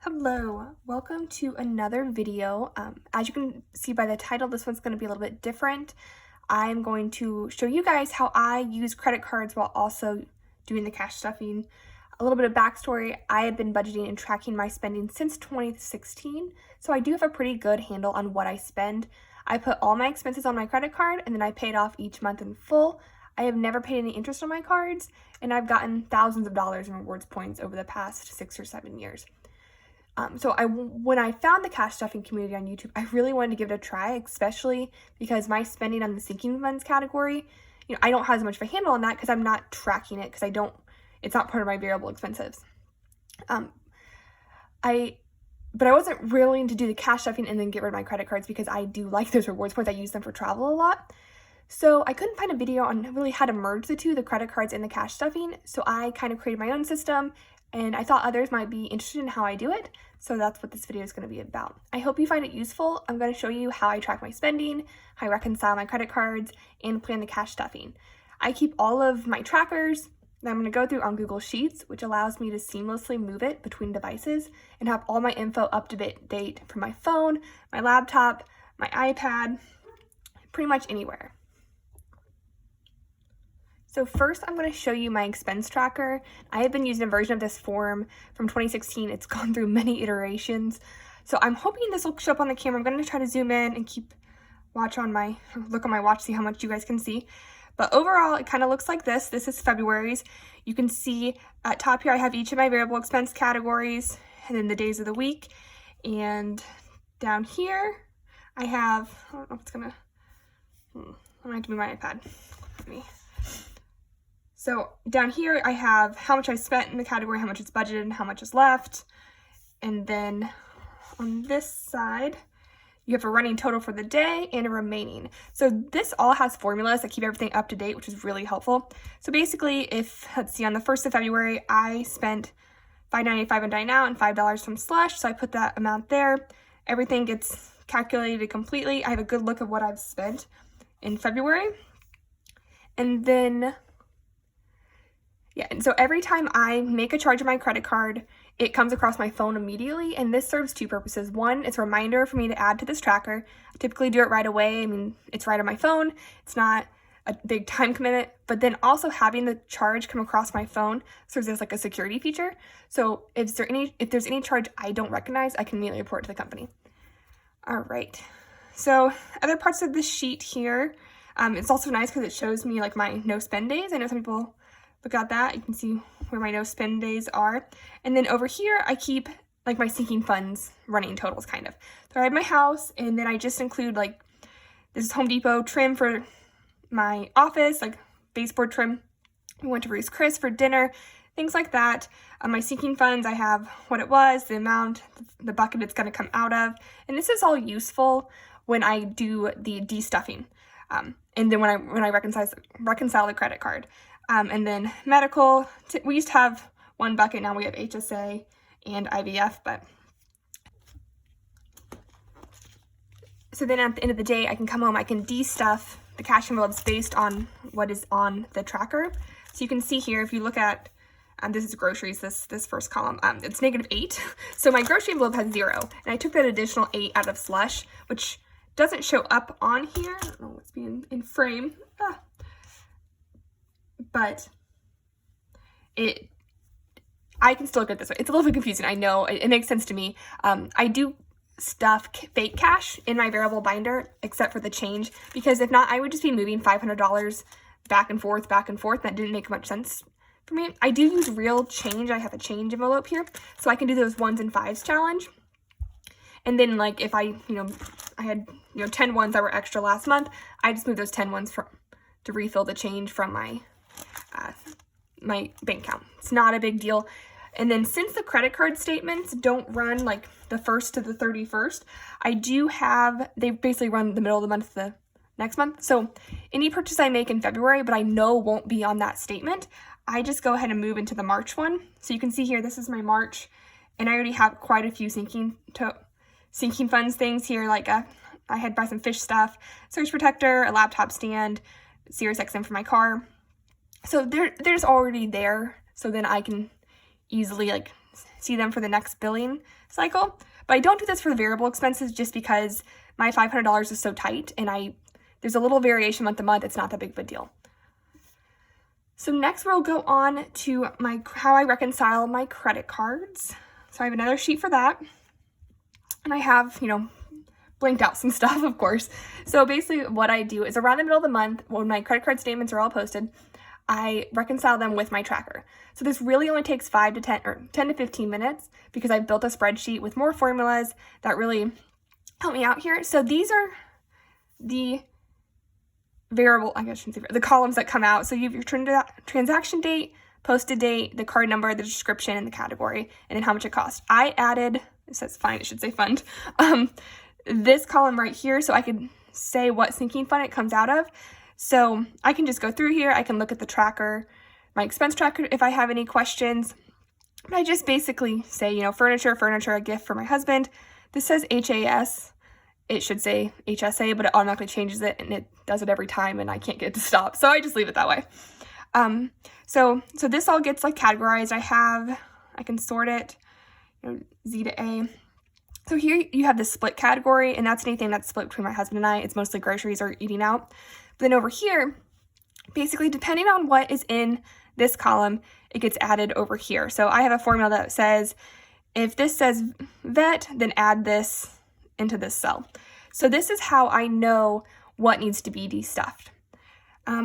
Hello, welcome to another video. As you can see by the title, this one's going to be a little bit different. I'm going to show you guys how I use credit cards while also doing the cash stuffing. A little bit of backstory, I have been budgeting and tracking my spending since 2016, so I do have a pretty good handle on what I spend. I put all my expenses on my credit card and then I pay it off each month in full. I have never paid any interest on my cards, and I've gotten thousands of dollars in rewards points over the past 6 or 7 years. When I found the cash stuffing community on YouTube, I really wanted to give it a try, especially because my spending on the sinking funds category, I don't have as much of a handle on that because I'm not tracking it because it's not part of my variable expenses. But I wasn't willing to do the cash stuffing and then get rid of my credit cards because I do like those rewards points. I use them for travel a lot. So I couldn't find a video on really how to merge the two, the credit cards and the cash stuffing. So I kind of created my own system, and I thought others might be interested in how I do it. So that's what this video is going to be about. I hope you find it useful. I'm going to show you how I track my spending, how I reconcile my credit cards, and plan the cash stuffing. I keep all of my trackers that I'm going to go through on Google Sheets, which allows me to seamlessly move it between devices and have all my info up to date from my phone, my laptop, my iPad, pretty much anywhere. So first, I'm going to show you my expense tracker. I have been using a version of this form from 2016. It's gone through many iterations. So I'm hoping this will show up on the camera. I'm going to try to zoom in and look on my watch, see how much you guys can see. But overall, it kind of looks like this. This is February's. You can see at top here, I have each of my variable expense categories and then the days of the week. And down here, I have, I don't know if it's going to, I'm going to have to move my iPad. So down here, I have how much I spent in the category, how much it's budgeted, and how much is left. And then on this side, you have a running total for the day and a remaining. So this all has formulas that keep everything up to date, which is really helpful. So basically, let's see, on the 1st of February, I spent $5.95 on Dine Out and $5 from Slush. So I put that amount there. Everything gets calculated completely. I have a good look of what I've spent in February. And then and so every time I make a charge on my credit card, it comes across my phone immediately, and this serves two purposes. One, it's a reminder for me to add to this tracker. I typically do it right away. I mean, it's right on my phone. It's not a big time commitment, but then also having the charge come across my phone serves as like a security feature. So if there's any charge I don't recognize, I can immediately report to the company. All right. So other parts of this sheet here, it's also nice because it shows me like my no spend days. I know some people got that. You can see where my no spend days are. And then over here, I keep like my sinking funds running totals kind of. So I have my house, and then I just include like, this is Home Depot trim for my office, like baseboard trim. We went to Ruth's Chris for dinner, things like that. My sinking funds, I have what it was, the amount, the bucket it's going to come out of. And this is all useful when I do the de-stuffing. And then when I reconcile the credit card. And then medical, we used to have one bucket, now we have HSA and IVF, so then at the end of the day, I can come home, I can de-stuff the cash envelopes based on what is on the tracker. So you can see here, if you look at, this is groceries, this first column, it's -8. So my grocery envelope has 0, and I took that additional 8 out of Slush, which doesn't show up on here. I don't know what's being in frame. But I can still look at it this way. It's a little bit confusing, I know. It makes sense to me. I do stuff fake cash in my variable binder, except for the change, because if not, I would just be moving $500 back and forth. That didn't make much sense for me. I do use real change. I have a change envelope here, so I can do those 1s and 5s challenge. And then, like, if I had 10 ones that were extra last month, I just move those 10 ones to refill the change from my bank account. It's not a big deal. And then since the credit card statements don't run like the 1st to the 31st, they basically run the middle of the month to the next month. So any purchase I make in February, but I know won't be on that statement, I just go ahead and move into the March one. So you can see here, this is my March, and I already have quite a few sinking funds things here. Like I had to buy some fish stuff, surge protector, a laptop stand, Sirius XM for my car. So there's already there. So then I can easily like see them for the next billing cycle. But I don't do this for the variable expenses just because my $500 is so tight, and there's a little variation month to month. It's not that big of a deal. So next we'll go on to how I reconcile my credit cards. So I have another sheet for that. And I have, blanked out some stuff, of course. So basically what I do is around the middle of the month, when my credit card statements are all posted, I reconcile them with my tracker. So this really only takes 10 to 15 minutes because I've built a spreadsheet with more formulas that really help me out here. So these are the the columns that come out. So you have your transaction date, posted date, the card number, the description, and the category, and then how much it cost. I added, it says fine, it should say fund, this column right here so I could say what sinking fund it comes out of. So I can just go through here. I can look at the tracker, my expense tracker if I have any questions. But I just basically say, furniture, a gift for my husband. This says HAS. It should say HSA, but it automatically changes it, and it does it every time, and I can't get it to stop. So I just leave it that way. So this all gets categorized. I can sort it, Z to A. So here you have the split category, and that's anything that's split between my husband and I. It's mostly groceries or eating out. But then over here, basically depending on what is in this column, it gets added over here. So I have a formula that says, if this says vet, then add this into this cell. So this is how I know what needs to be destuffed.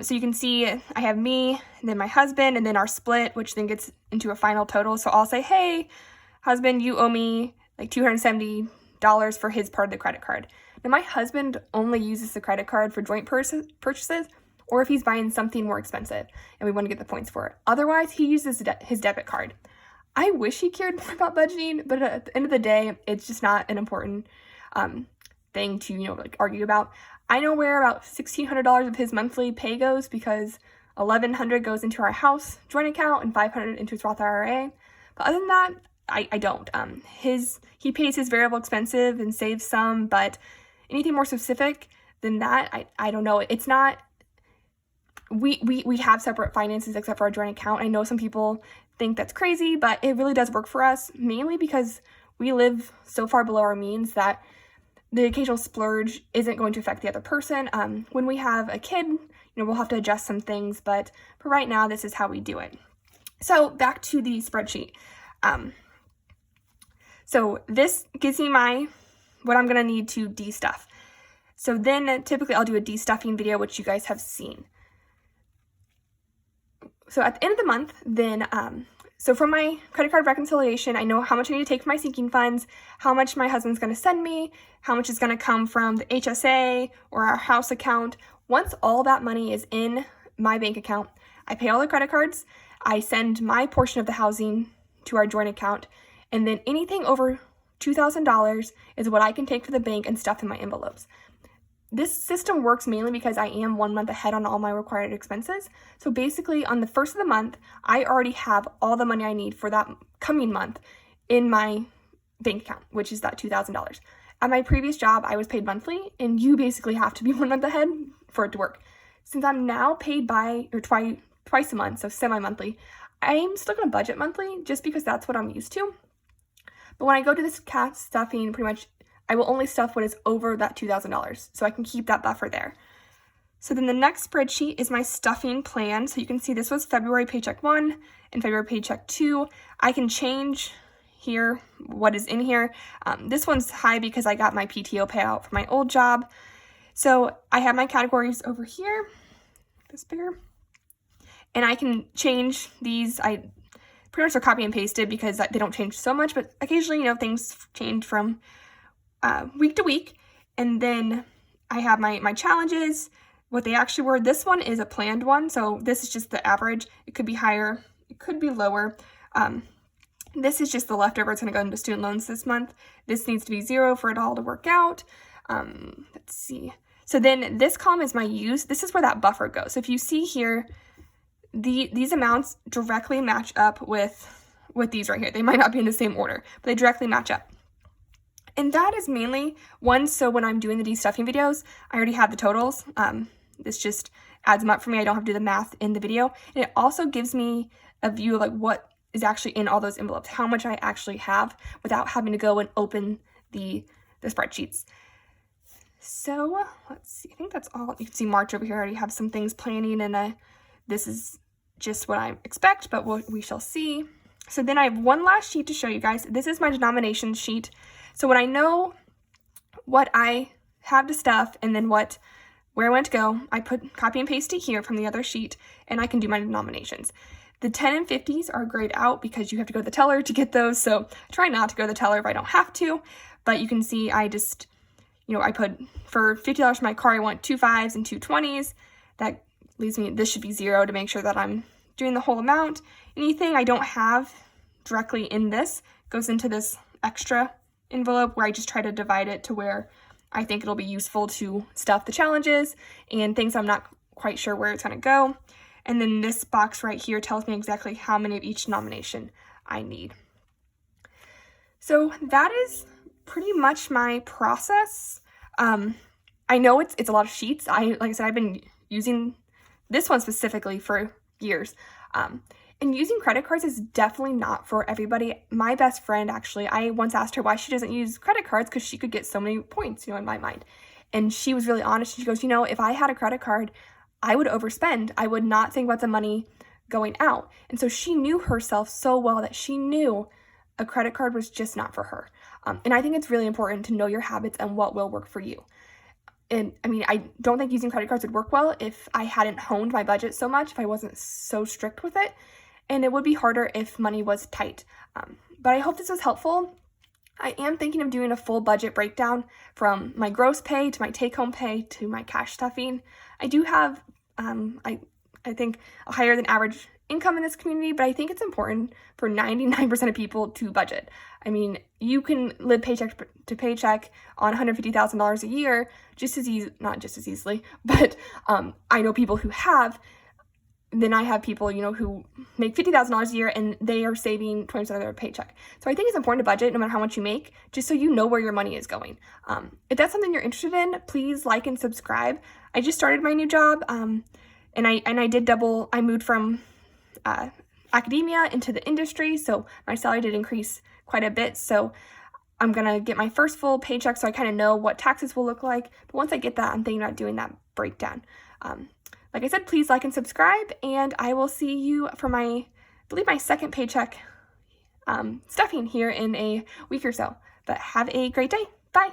So you can see I have me, and then my husband, and then our split, which then gets into a final total. So I'll say, hey, husband, you owe me $270 for his part of the credit card. Now my husband only uses the credit card for joint purchases, or if he's buying something more expensive and we want to get the points for it. Otherwise, he uses his debit card. I wish he cared more about budgeting, but at the end of the day, it's just not an important thing to, argue about. I know where about $1,600 of his monthly pay goes because $1,100 goes into our house joint account and $500 into his Roth IRA. But other than that, I don't. He pays his variable expenses and saves some, but anything more specific than that, I don't know. It's not, we have separate finances except for our joint account. I know some people think that's crazy, but it really does work for us, mainly because we live so far below our means that the occasional splurge isn't going to affect the other person. When we have a kid, we'll have to adjust some things, but for right now, this is how we do it. So back to the spreadsheet. So this gives me what I'm gonna need to destuff. So then typically I'll do a destuffing video, which you guys have seen. So at the end of the month, then, so for my credit card reconciliation, I know how much I need to take from my sinking funds, how much my husband's going to send me, how much is going to come from the HSA or our house account. Once all that money is in my bank account, I pay all the credit cards, I send my portion of the housing to our joint account, and then anything over $2,000 is what I can take to the bank and stuff in my envelopes. This system works mainly because I am 1 month ahead on all my required expenses. So basically on the first of the month, I already have all the money I need for that coming month in my bank account, which is that $2,000. At my previous job, I was paid monthly, and you basically have to be 1 month ahead for it to work. Since I'm now paid twice a month, so semi-monthly, I'm still gonna budget monthly just because that's what I'm used to. But when I go to this cat stuffing, pretty much I will only stuff what is over that $2,000, so I can keep that buffer there. So then the next spreadsheet is my stuffing plan. So you can see this was February paycheck 1 and February paycheck 2. I can change here what is in here. This one's high because I got my PTO payout for my old job. So I have my categories over here, this bigger, and I can change these. I pretty much are copy and pasted because they don't change so much, but occasionally, things change from week to week. And then I have my challenges, what they actually were. This one is a planned one, so this is just the average. It could be higher, it could be lower. This is just the leftover. It's going to go into student loans this month. This needs to be 0 for it all to work out. Let's see. So then this column is my use. This is where that buffer goes. So if you see here, these amounts directly match up with these right here. They might not be in the same order, but they directly match up. And that is mainly one, so when I'm doing the destuffing videos, I already have the totals. This just adds them up for me. I don't have to do the math in the video. And it also gives me a view of what is actually in all those envelopes, how much I actually have without having to go and open the spreadsheets. So let's see, I think that's all. You can see March over here, I already have some things planning, and this is just what I expect, but we shall see. So then I have one last sheet to show you guys. This is my denomination sheet. So when I know what I have to stuff and then where I want to go, I copy and paste it here from the other sheet, and I can do my denominations. The 10 and 50s are grayed out because you have to go to the teller to get those, so I try not to go to the teller if I don't have to, but you can see I just, I put for $50 for my car, I want 2 5s and 2 20s. That leaves me, this should be 0 to make sure that I'm doing the whole amount. Anything I don't have directly in this goes into this extra envelope where I just try to divide it to where I think it'll be useful to stuff the challenges and things I'm not quite sure where it's going to go. And then this box right here tells me exactly how many of each denomination I need. So that is pretty much my process. I know it's a lot of sheets. Like I said, I've been using this one specifically for years. And using credit cards is definitely not for everybody. My best friend, actually, I once asked her why she doesn't use credit cards because she could get so many points, in my mind. And she was really honest. She goes, if I had a credit card, I would overspend. I would not think about the money going out. And so she knew herself so well that she knew a credit card was just not for her. And I think it's really important to know your habits and what will work for you. And I don't think using credit cards would work well if I hadn't honed my budget so much, if I wasn't so strict with it. And it would be harder if money was tight. But I hope this was helpful. I am thinking of doing a full budget breakdown from my gross pay to my take-home pay to my cash stuffing. I do have, I think, a higher than average income in this community, but I think it's important for 99% of people to budget. You can live paycheck to paycheck on $150,000 a year not just as easily, but I know people who have. Then I have people, who make $50,000 a year and they are saving 20% of their paycheck. So I think it's important to budget no matter how much you make, just so you know where your money is going. If that's something you're interested in, please like and subscribe. I just started my new job, and I moved from academia into the industry, so my salary did increase quite a bit. So I'm gonna get my first full paycheck, so I kind of know what taxes will look like. But once I get that, I'm thinking about doing that breakdown. Like I said, please like and subscribe, and I will see you for my second paycheck stuffing here in a week or so. But have a great day. Bye.